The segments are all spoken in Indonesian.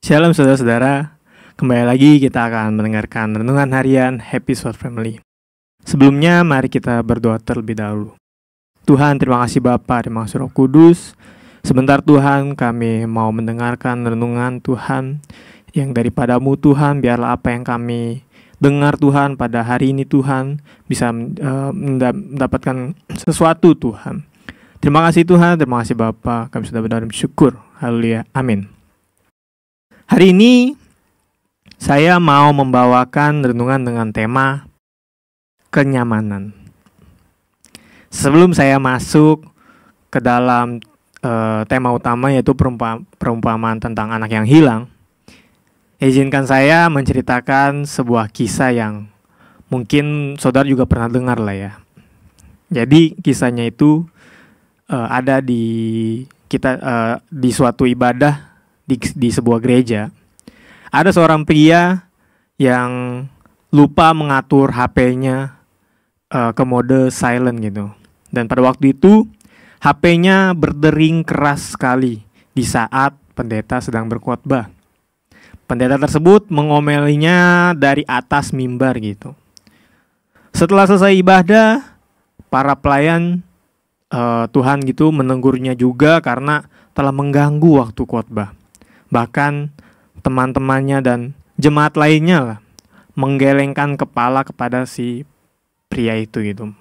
Shalom saudara-saudara, kembali lagi kita akan mendengarkan renungan harian Happy Sword Family. Sebelumnya mari kita berdoa terlebih dahulu. Tuhan, terima kasih Bapa, terima kasih Roh Kudus. Sebentar Tuhan, kami mau mendengarkan renungan Tuhan yang daripadamu Tuhan. Biarlah apa yang kami dengar Tuhan pada hari ini Tuhan bisa mendapatkan sesuatu Tuhan. Terima kasih Tuhan, terima kasih Bapa. Kami sudah benar-benar bersyukur. Haleluya, amin. Hari ini saya mau membawakan renungan dengan tema kenyamanan. Sebelum saya masuk ke dalam tema utama, yaitu perumpamaan tentang anak yang hilang, izinkan saya menceritakan sebuah kisah yang mungkin saudara juga pernah dengar lah ya. Jadi kisahnya itu ada di suatu ibadah di sebuah gereja. Ada seorang pria yang lupa mengatur HP-nya ke mode silent gitu. Dan pada waktu itu HP-nya berdering keras sekali di saat pendeta sedang berkhotbah. Pendeta tersebut mengomelinya dari atas mimbar gitu. Setelah selesai ibadah, para pelayan Tuhan gitu menegurnya juga karena telah mengganggu waktu khotbah. Bahkan teman-temannya dan jemaat lainnya lah menggelengkan kepala kepada si pria itu gitu.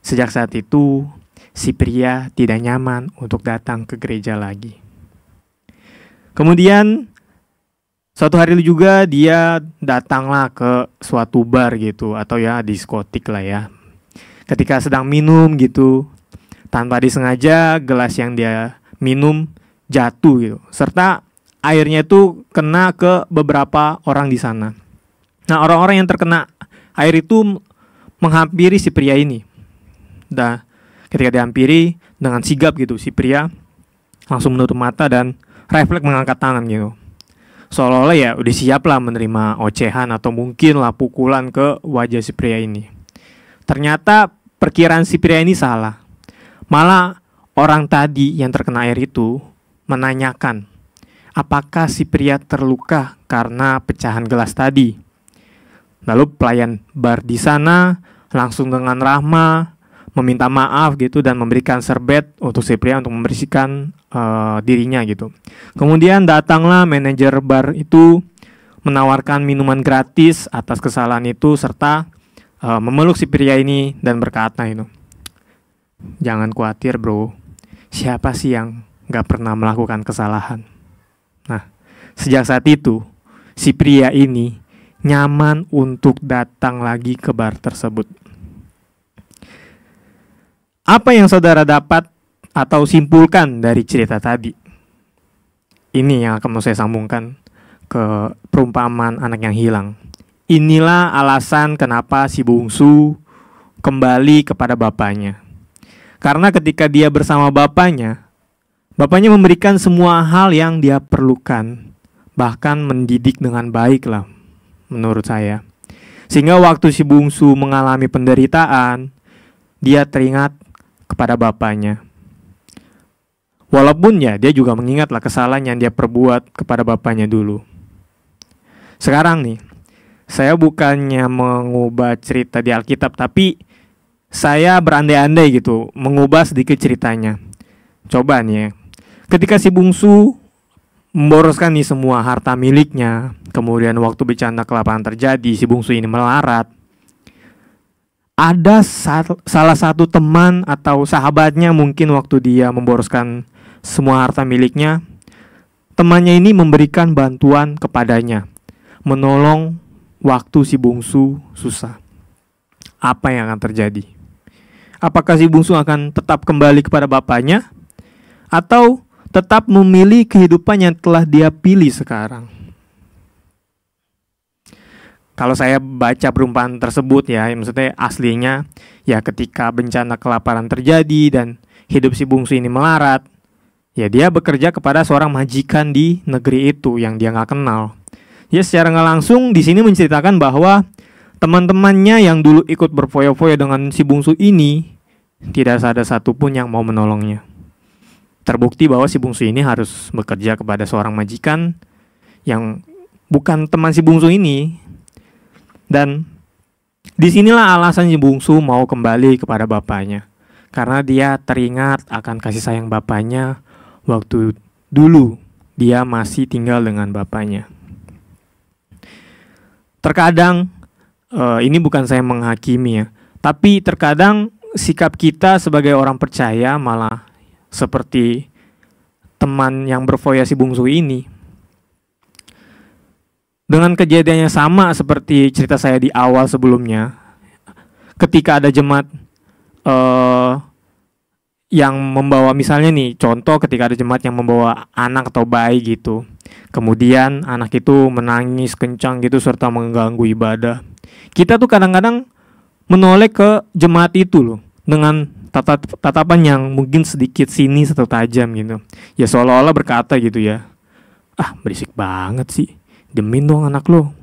Sejak saat itu si pria tidak nyaman untuk datang ke gereja lagi. Kemudian suatu hari juga dia datanglah ke suatu bar gitu, atau ya diskotik lah ya. Ketika sedang minum gitu, tanpa disengaja gelas yang dia minum jatuh gitu, serta airnya itu kena ke beberapa orang di sana. Nah, orang-orang yang terkena air itu menghampiri si pria ini. Dan ketika dihampiri dengan sigap gitu, si pria langsung menutup mata dan refleks mengangkat tangan gitu. Seolah-olah ya udah siap lah menerima ocehan atau mungkin lah pukulan ke wajah si pria ini. Ternyata perkiraan si pria ini salah. Malah orang tadi yang terkena air itu menanyakan apakah si pria terluka karena pecahan gelas tadi. Lalu pelayan bar di sana langsung dengan ramah meminta maaf gitu dan memberikan serbet untuk si pria untuk membersihkan dirinya gitu. Kemudian datanglah manajer bar itu menawarkan minuman gratis atas kesalahan itu serta memeluk si pria ini dan berkata itu, "Jangan khawatir bro, siapa sih yang gak pernah melakukan kesalahan?" Nah, sejak saat itu, si pria ini nyaman untuk datang lagi ke bar tersebut. Apa yang saudara dapat atau simpulkan dari cerita tadi? Ini yang akan mau saya sambungkan ke perumpamaan anak yang hilang. Inilah alasan kenapa si bungsu kembali kepada bapaknya. Karena ketika dia bersama bapaknya memberikan semua hal yang dia perlukan, bahkan mendidik dengan baik lah menurut saya. Sehingga waktu si bungsu mengalami penderitaan, dia teringat kepada bapaknya. Walaupun ya dia juga mengingatlah kesalahan yang dia perbuat kepada bapaknya dulu. Sekarang nih, saya bukannya mengubah cerita di Alkitab, tapi saya berandai-andai gitu, mengubah sedikit ceritanya. Coba nih ya. Ketika si bungsu memboroskan nih semua harta miliknya, kemudian waktu bencana kelaparan terjadi, si bungsu ini melarat. Ada salah satu teman atau sahabatnya mungkin waktu dia memboroskan semua harta miliknya, temannya ini memberikan bantuan kepadanya, menolong waktu si bungsu susah. Apa yang akan terjadi? Apakah si bungsu akan tetap kembali kepada bapaknya atau tetap memilih kehidupan yang telah dia pilih sekarang? Kalau saya baca perumpamaan tersebut ya, maksudnya aslinya ya ketika bencana kelaparan terjadi dan hidup si bungsu ini melarat, ya dia bekerja kepada seorang majikan di negeri itu yang dia nggak kenal. Ya secara nggak langsung di sini menceritakan bahwa teman-temannya yang dulu ikut berfoya-foya dengan si bungsu ini tidak ada satupun yang mau menolongnya. Terbukti bahwa si bungsu ini harus bekerja kepada seorang majikan yang bukan teman si bungsu ini. Dan disinilah alasan si bungsu mau kembali kepada bapaknya, karena dia teringat akan kasih sayang bapaknya waktu dulu dia masih tinggal dengan bapaknya. Terkadang ini bukan saya menghakimi ya, tapi terkadang sikap kita sebagai orang percaya malah seperti teman yang berfoya si bungsu ini. Dengan kejadiannya sama seperti cerita saya di awal sebelumnya, ketika ada jemaat yang membawa, misalnya nih contoh, ketika ada jemaat yang membawa anak atau bayi gitu, kemudian anak itu menangis kencang gitu serta mengganggu ibadah, kita tuh kadang-kadang menoleh ke jemaat itu loh dengan tatapan yang mungkin sedikit sinis atau tajam gitu. Ya seolah-olah berkata gitu ya, ah berisik banget sih, demin dong anak lo,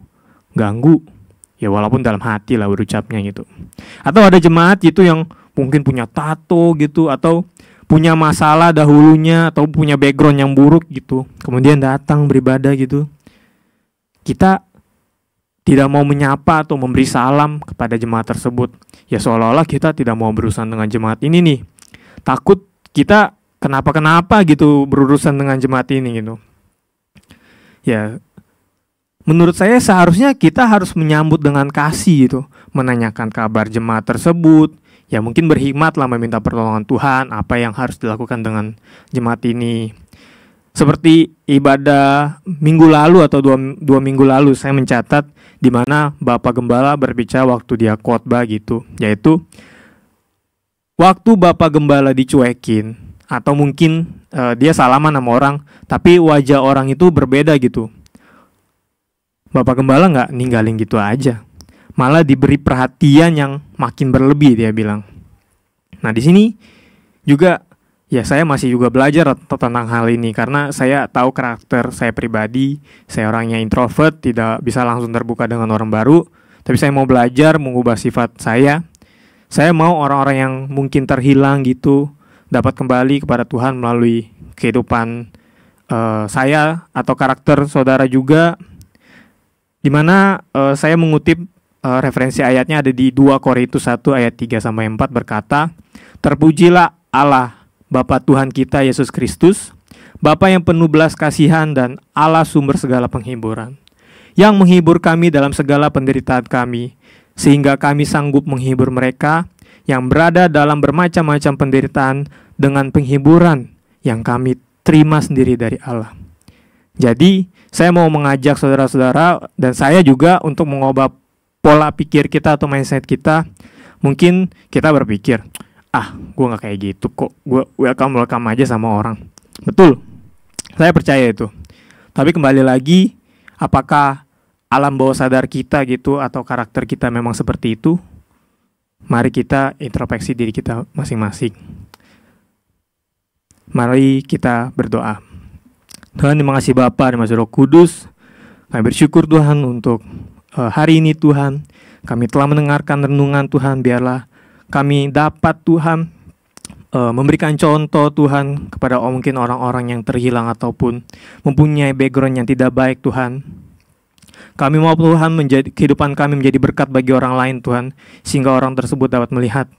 ganggu. Ya walaupun dalam hati lah berucapnya gitu. Atau ada jemaat gitu yang mungkin punya tato gitu, atau punya masalah dahulunya, atau punya background yang buruk gitu, kemudian datang beribadah gitu. Kita tidak mau menyapa atau memberi salam kepada jemaat tersebut. Ya seolah-olah kita tidak mau berurusan dengan jemaat ini nih. Takut kita kenapa-kenapa gitu berurusan dengan jemaat ini gitu. Ya menurut saya seharusnya kita harus menyambut dengan kasih gitu, menanyakan kabar jemaat tersebut. Ya mungkin berhikmat lah meminta pertolongan Tuhan apa yang harus dilakukan dengan jemaat ini. Seperti ibadah minggu lalu atau dua minggu lalu saya mencatat di mana Bapak Gembala berbicara waktu dia khotbah gitu, yaitu waktu Bapak Gembala dicuekin atau mungkin dia salaman sama orang tapi wajah orang itu berbeda gitu, Bapak Gembala nggak ninggalin gitu aja, malah diberi perhatian yang makin berlebih, dia bilang. Nah di sini juga ya saya masih juga belajar tentang hal ini, karena saya tahu karakter saya pribadi, saya orangnya introvert, tidak bisa langsung terbuka dengan orang baru. Tapi saya mau belajar mengubah sifat saya. Saya mau orang-orang yang mungkin terhilang gitu dapat kembali kepada Tuhan melalui kehidupan saya atau karakter saudara juga. Dimana saya mengutip referensi ayatnya ada di 2 Korintus 1 ayat 3-4 berkata, terpujilah Allah Bapa Tuhan kita Yesus Kristus, Bapa yang penuh belas kasihan dan Allah sumber segala penghiburan, yang menghibur kami dalam segala penderitaan kami, sehingga kami sanggup menghibur mereka yang berada dalam bermacam-macam penderitaan dengan penghiburan yang kami terima sendiri dari Allah. Jadi, saya mau mengajak saudara-saudara dan saya juga untuk mengubah pola pikir kita atau mindset kita. Mungkin kita berpikir, gue gak kayak gitu kok, gue welcome aja sama orang. Betul, saya percaya itu. Tapi kembali lagi, apakah alam bawah sadar kita gitu atau karakter kita memang seperti itu? Mari kita introspeksi diri kita masing-masing. Mari kita berdoa. Tuhan, terima kasih Bapa, terima kasih Roh Kudus. Kami bersyukur Tuhan untuk hari ini Tuhan. Kami telah mendengarkan renungan Tuhan, biarlah kami dapat Tuhan memberikan contoh Tuhan kepada mungkin orang-orang yang terhilang ataupun mempunyai background yang tidak baik Tuhan. Kami mau Tuhan kehidupan kami menjadi berkat bagi orang lain Tuhan, sehingga orang tersebut dapat melihat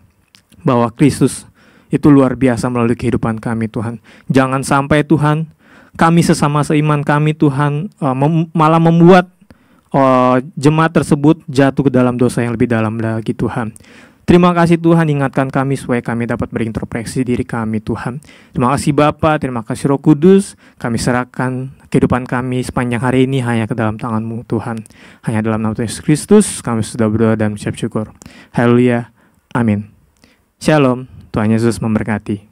bahwa Kristus itu luar biasa melalui kehidupan kami Tuhan. Jangan sampai Tuhan kami sesama seiman kami Tuhan malah membuat jemaat tersebut jatuh ke dalam dosa yang lebih dalam lagi Tuhan. Terima kasih Tuhan, ingatkan kami supaya kami dapat berintrospeksi diri kami Tuhan. Terima kasih Bapa, terima kasih Roh Kudus. Kami serahkan kehidupan kami sepanjang hari ini hanya ke dalam tangan-Mu Tuhan. Hanya dalam nama Yesus Kristus kami sudah berdoa dan mengucap syukur. Haleluya, amin. Shalom, Tuhan Yesus memberkati.